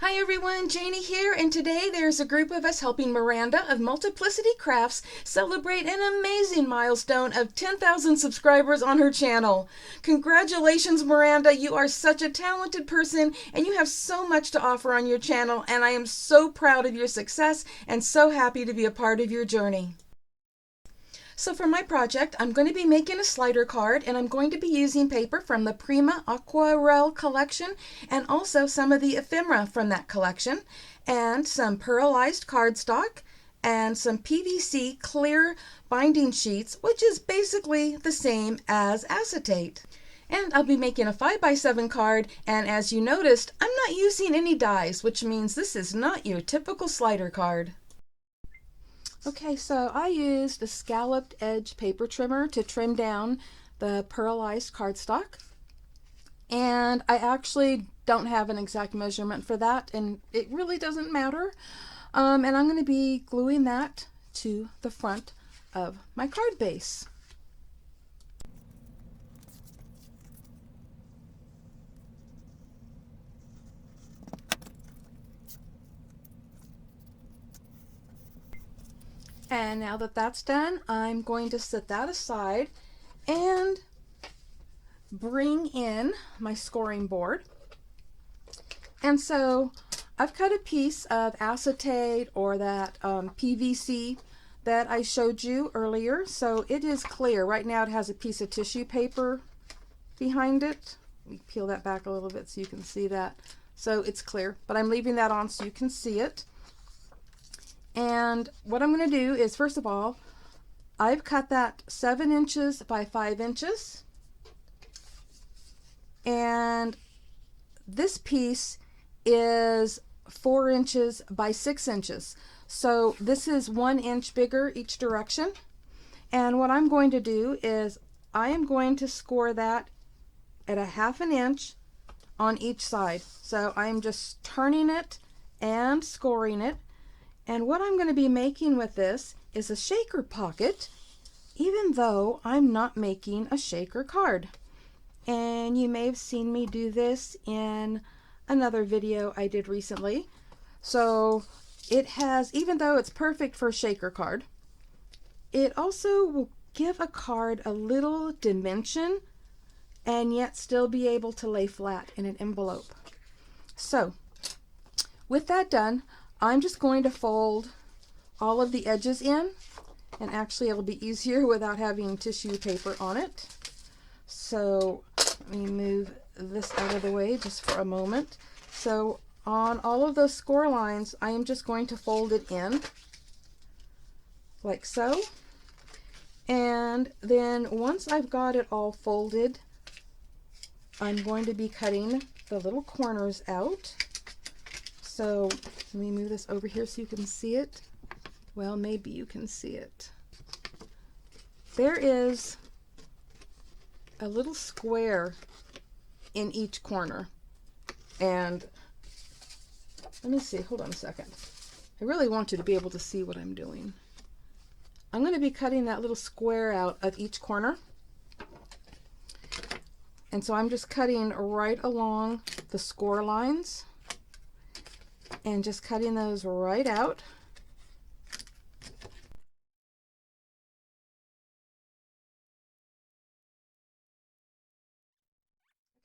Hi everyone, Janie here, and today there's a group of us helping Miranda of Multiplicity Crafts celebrate an amazing milestone of 10,000 subscribers on her channel. Congratulations, Miranda, you are such a talented person and you have so much to offer on your channel, and I am so proud of your success and so happy to be a part of your journey. So for my project, I'm going to be making a slider card, and I'm going to be using paper from the Prima Aquarelle collection and also some of the ephemera from that collection, and some pearlized cardstock and some PVC clear binding sheets, which is basically the same as acetate. And I'll be making a 5x7 card, and as you noticed, I'm not using any dies, which means this is not your typical slider card. Okay, so I used a scalloped edge paper trimmer to trim down the pearlized cardstock. And I actually don't have an exact measurement for that, and it really doesn't matter. And I'm going to be gluing that to the front of my card base. And now that that's done, I'm going to set that aside and bring in my scoring board. And so I've cut a piece of acetate or that PVC that I showed you earlier. So it is clear. Right now it has a piece of tissue paper behind it. Let me peel that back a little bit so you can see that. So it's clear, but I'm leaving that on so you can see it. And what I'm going to do is, first of all, I've cut that 7 inches by 5 inches. And this piece is 4 inches by 6 inches. So this is 1 inch bigger each direction. And what I'm going to do is I am going to score that at a 1/2 inch on each side. So I'm just turning it and scoring it. And what I'm going to be making with this is a shaker pocket, even though I'm not making a shaker card. And you may have seen me do this in another video I did recently. So it has, even though it's perfect for a shaker card, it also will give a card a little dimension and yet still be able to lay flat in an envelope. So with that done, I'm just going to fold all of the edges in, and actually it'll be easier without having tissue paper on it. So let me move this out of the way just for a moment. So on all of those score lines, I am just going to fold it in like so. And then once I've got it all folded, I'm going to be cutting the little corners out. So let me move this over here so you can see it. Well, maybe you can see it. There is a little square in each corner. And let me see, hold on a second. I really want you to be able to see what I'm doing. I'm going to be cutting that little square out of each corner. And so I'm just cutting right along the score lines and just cutting those right out.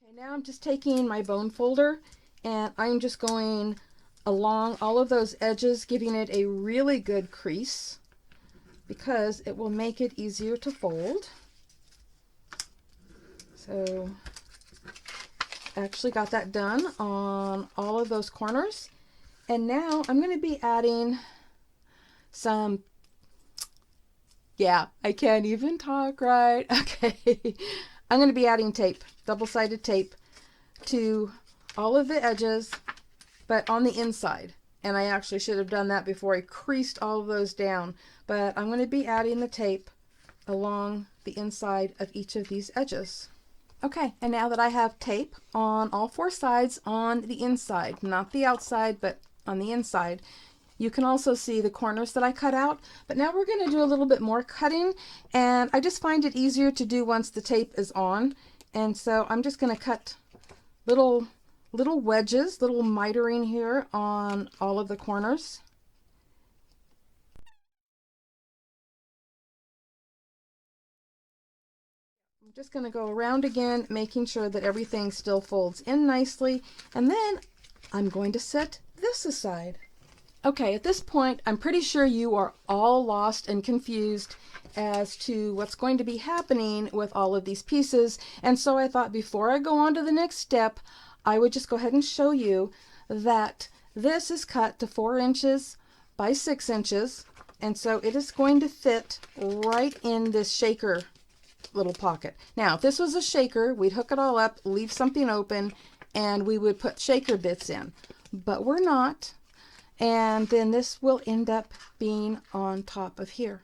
Okay, now I'm just taking my bone folder and I'm just going along all of those edges, giving it a really good crease because it will make it easier to fold. So I actually got that done on all of those corners. And now I'm going to be adding some, yeah, I can't even talk right. Okay. I'm going to be adding tape, double-sided tape, to all of the edges, but on the inside. And I actually should have done that before I creased all of those down. But I'm going to be adding the tape along the inside of each of these edges. Okay, and now that I have tape on all 4 sides on the inside, not the outside, but on the inside, you can also see the corners that I cut out. But now we're going to do a little bit more cutting, and I just find it easier to do once the tape is on. And so I'm just going to cut little little wedges, little mitering here on all of the corners. I'm just going to go around again, making sure that everything still folds in nicely, and then I'm going to set this aside. Okay, at this point, I'm pretty sure you are all lost and confused as to what's going to be happening with all of these pieces. And so I thought before I go on to the next step, I would just go ahead and show you that this is cut to 4 inches by 6 inches. And so it is going to fit right in this shaker little pocket. Now, if this was a shaker, we'd hook it all up, leave something open, and we would put shaker bits in. But we're not. And then this will end up being on top of here.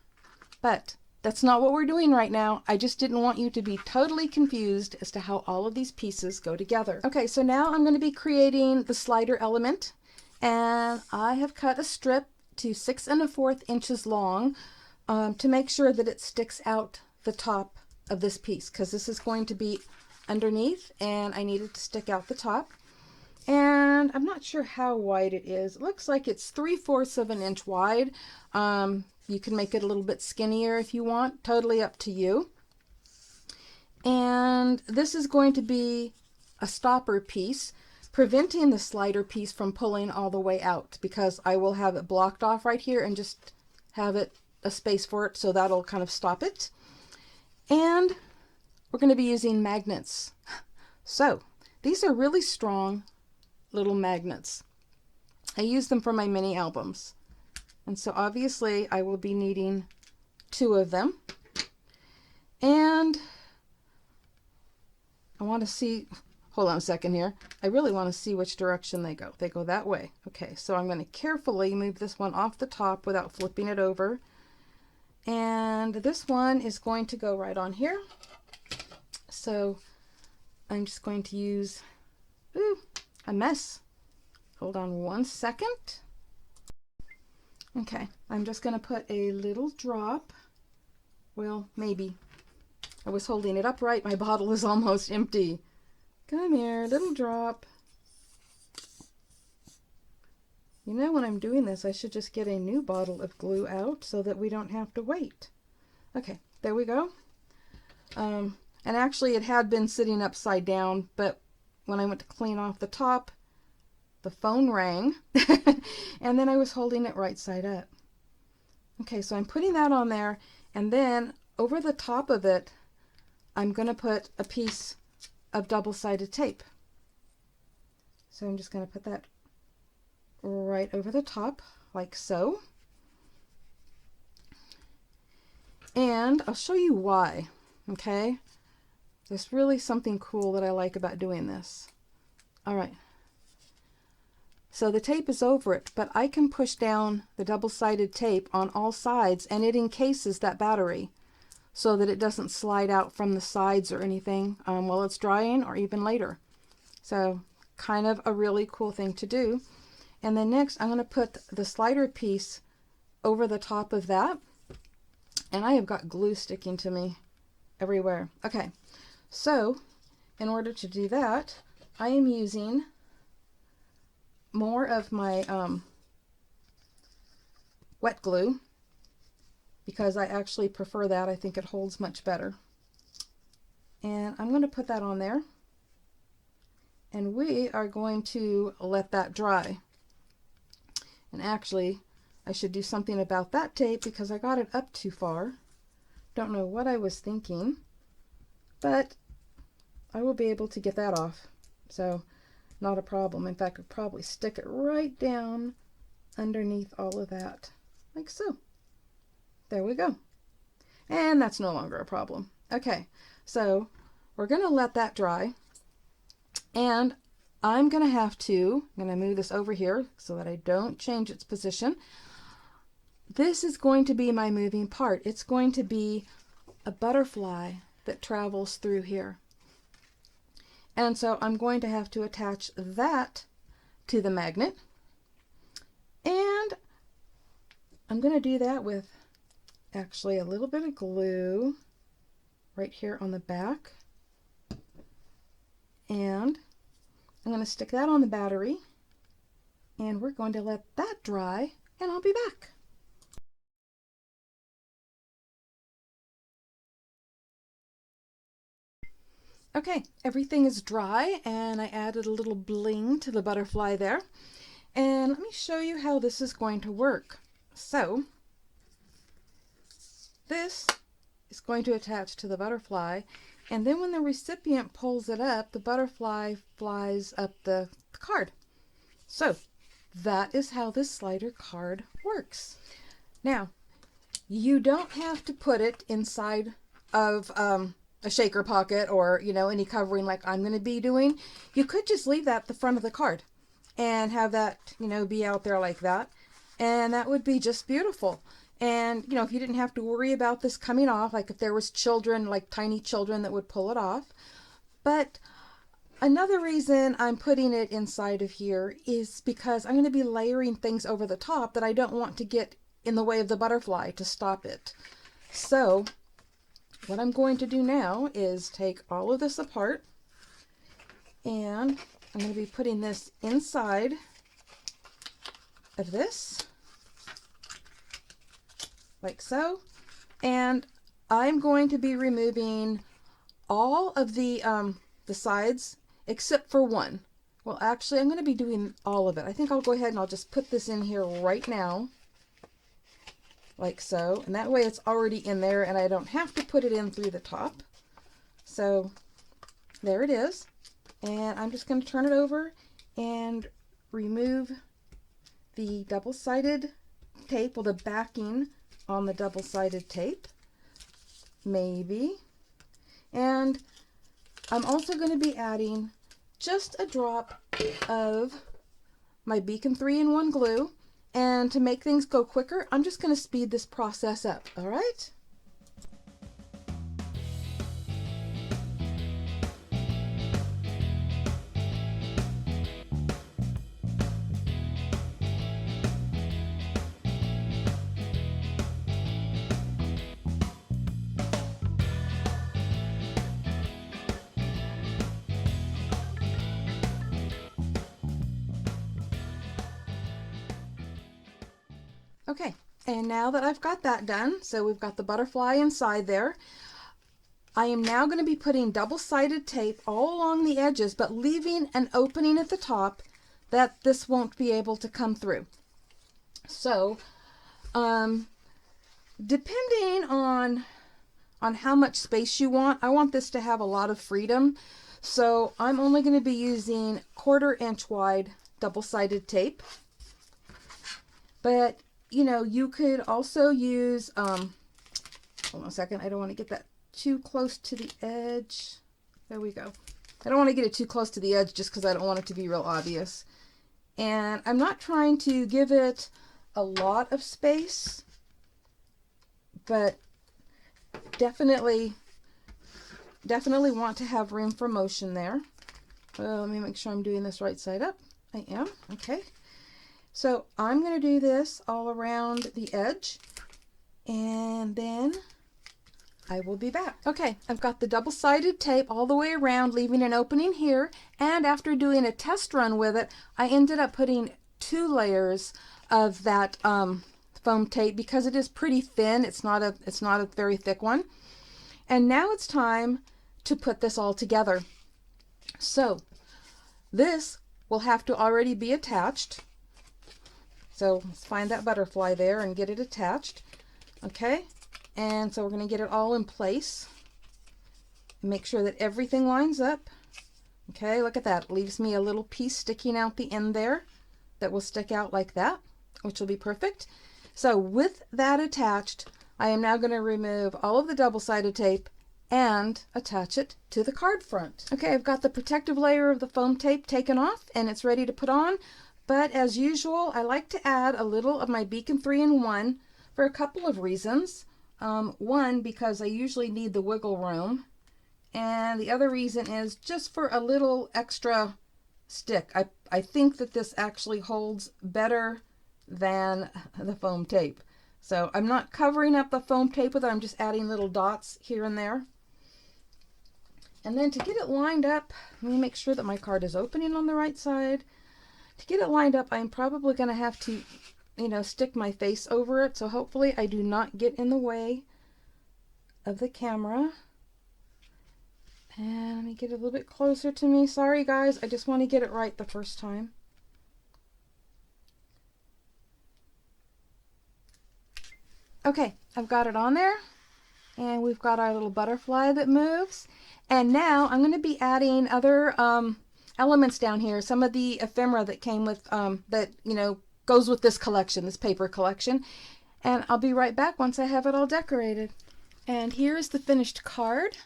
But that's not what we're doing right now. I just didn't want you to be totally confused as to how all of these pieces go together. Okay, so now I'm going to be creating the slider element. And I have cut a strip to 6 1/4 inches long to make sure that it sticks out the top of this piece, because this is going to be underneath and I need it to stick out the top. And I'm not sure how wide it is. It looks like it's 3/4 of an inch wide. You can make it a little bit skinnier if you want, totally up to you. And this is going to be a stopper piece, preventing the slider piece from pulling all the way out, because I will have it blocked off right here and just have it a space for it, so that'll kind of stop it. And we're going to be using magnets. So these are really strong little magnets. I use them for my mini albums. And so obviously I will be needing 2 of them. And I want to see, hold on a second here. I really want to see which direction they go. They go that way. Okay, so I'm going to carefully move this one off the top without flipping it over. And this one is going to go right on here. So I'm just going to use, a mess. Hold on one second. Okay, I'm just going to put a little drop. Well, maybe. I was holding it upright. My bottle is almost empty. Come here, little drop. You know, when I'm doing this, I should just get a new bottle of glue out so that we don't have to wait. Okay, there we go. And actually it had been sitting upside down, but when I went to clean off the top, the phone rang and then I was holding it right side up. Okay, so I'm putting that on there, and then over the top of it, I'm going to put a piece of double-sided tape. So I'm just going to put that right over the top, like so. And I'll show you why, okay? There's really something cool that I like about doing this. All right. So the tape is over it, but I can push down the double-sided tape on all sides, and it encases that battery so that it doesn't slide out from the sides or anything while it's drying or even later. So kind of a really cool thing to do. And then next I'm going to put the slider piece over the top of that. And I have got glue sticking to me everywhere. Okay, so in order to do that, I am using more of my wet glue, because I actually prefer that. I think it holds much better. And I'm going to put that on there. And we are going to let that dry. And actually, I should do something about that tape because I got it up too far. Don't know what I was thinking, but I will be able to get that off. So not a problem. In fact, I'll probably stick it right down underneath all of that, like so. There we go. And that's no longer a problem. Okay, so we're going to let that dry. And I'm going to move this over here so that I don't change its position. This is going to be my moving part. It's going to be a butterfly that travels through here. And so I'm going to have to attach that to the magnet. And I'm going to do that with actually a little bit of glue right here on the back. And I'm going to stick that on the battery, and we're going to let that dry, and I'll be back. Okay, everything is dry, and I added a little bling to the butterfly there. And let me show you how this is going to work. So, this is going to attach to the butterfly, and then when the recipient pulls it up, the butterfly flies up the card. So, that is how this slider card works. Now, you don't have to put it inside of a shaker pocket or, any covering like I'm going to be doing. You could just leave that at the front of the card and have that, be out there like that. And that would be just beautiful. And, if you didn't have to worry about this coming off, like if there was children, like tiny children that would pull it off. But another reason I'm putting it inside of here is because I'm going to be layering things over the top that I don't want to get in the way of the butterfly to stop it. So what I'm going to do now is take all of this apart, and I'm going to be putting this inside of this, like so, and I'm going to be removing all of the sides except for one. Well, actually, I'm going to be doing all of it. I think I'll go ahead and I'll just put this in here right now, like so, and that way it's already in there and I don't have to put it in through the top. So there it is, and I'm just going to turn it over and remove the double-sided tape, well, the backing on the double-sided tape, maybe. And I'm also going to be adding just a drop of my Beacon 3-in-1 glue. And to make things go quicker, I'm just going to speed this process up, all right? Okay, and now that I've got that done, so we've got the butterfly inside there, I am now going to be putting double-sided tape all along the edges, but leaving an opening at the top that this won't be able to come through. So, depending on how much space you want, I want this to have a lot of freedom. So I'm only going to be using 1/4 inch wide double-sided tape. But you could also use, hold on a second, I don't want to get that too close to the edge. There we go. I don't want to get it too close to the edge just because I don't want it to be real obvious. And I'm not trying to give it a lot of space, but definitely want to have room for motion there. Let me make sure I'm doing this right side up. I am. Okay. So I'm going to do this all around the edge, and then I will be back. Okay, I've got the double-sided tape all the way around, leaving an opening here, and after doing a test run with it, I ended up putting 2 layers of that foam tape because it is pretty thin. It's not a very thick one. And now it's time to put this all together. So this will have to already be attached. So let's find that butterfly there and get it attached. Okay, and so we're going to get it all in place. Make sure that everything lines up. Okay, look at that. It leaves me a little piece sticking out the end there that will stick out like that, which will be perfect. So with that attached, I am now going to remove all of the double-sided tape and attach it to the card front. Okay, I've got the protective layer of the foam tape taken off and it's ready to put on. But as usual, I like to add a little of my Beacon 3-in-1 for a couple of reasons. One, because I usually need the wiggle room. And the other reason is just for a little extra stick. I think that this actually holds better than the foam tape. So I'm not covering up the foam tape with it, I'm just adding little dots here and there. And then to get it lined up, let me make sure that my card is opening on the right side. To get it lined up, I'm probably going to have to, stick my face over it. So hopefully I do not get in the way of the camera. And let me get a little bit closer to me. Sorry guys, I just want to get it right the first time. Okay, I've got it on there. And we've got our little butterfly that moves. And now I'm going to be adding other elements down here. Some of the ephemera that came with, goes with this collection, this paper collection. And I'll be right back once I have it all decorated. And here's the finished card.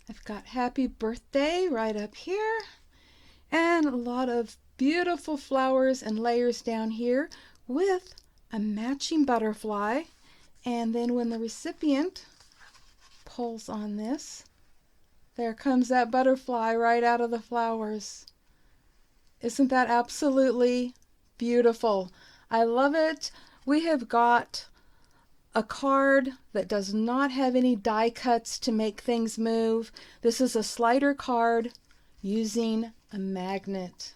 I've got happy birthday right up here. And a lot of beautiful flowers and layers down here with a matching butterfly. And then when the recipient pulls on this, there comes that butterfly right out of the flowers. Isn't that absolutely beautiful? I love it. We have got a card that does not have any die cuts to make things move. This is a slider card using a magnet.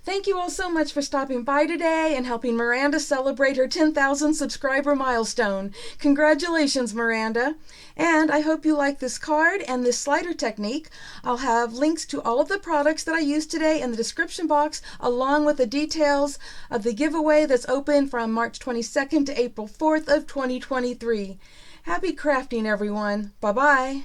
Thank you all so much for stopping by today and helping Miranda celebrate her 10,000 subscriber milestone. Congratulations, Miranda. And I hope you like this card and this slider technique. I'll have links to all of the products that I used today in the description box, along with the details of the giveaway that's open from March 22nd to April 4th of 2023. Happy crafting, everyone. Bye-bye.